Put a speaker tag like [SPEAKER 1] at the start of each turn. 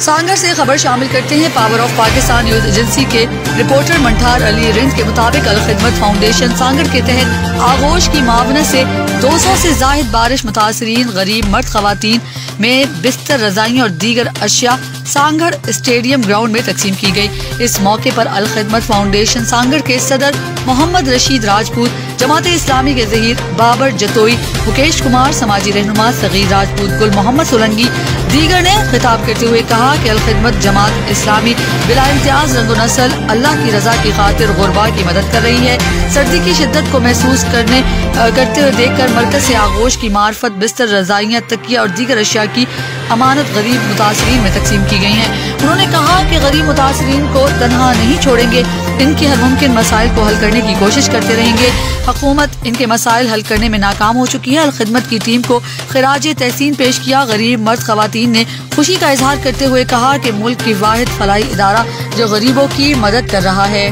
[SPEAKER 1] सांगर से खबर शामिल करते हैं। Power of Pakistan news agency के रिपोर्टर मंठार अली रिंद के मुताबिक अल खिदमत फाउंडेशन सांगर के तहत आगोश की मावनत से 200 से जायद बारिश मुतासरीन गरीब मर्द खवातीन में बिस्तर, रजाई और दीगर अशिया सांगर स्टेडियम ग्राउंड में तकसीम की गई। इस मौके पर अल खिदमत फाउंडेशन सांगर के सदर मोहम्मद रशीद राजपूत, जमाते इस्लामी के ज़हीर बाबर जतोई, मुकेश कुमार, समाजी रहनुमा सगीर राजपूत, गुल मोहम्मद सोलंगी दीगर ने खिताब करते हुए कहा कि अल खिदमत जमात इस्लामी बिला इम्तियाज रंगो नस्ल अल्लाह की रजा की खातिर गुरबा की मदद कर रही है। सर्दी की शिद्दत को महसूस करते हुए देखकर मरकज से आगोश की मार्फत बिस्तर, रजाइयाँ, तकिया और दीगर अशिया की अमानत गरीब मुतासरीन में तकसीम की गई है। उन्होंने कहा कि गरीब मुतासरीन को तनहा नहीं छोड़ेंगे, इनके हर मुमकिन मसाइल को हल करने की कोशिश करते रहेंगे। हुकूमत इनके मसाइल हल करने में नाकाम हो चुकी है। अल खिदमत की टीम को खिराज तहसीन पेश किया। गरीब मर्द खवातीन ने खुशी का इजहार करते हुए कहा कि मुल्क की वाहिद फलाही इदारा जो गरीबों की मदद कर रहा है।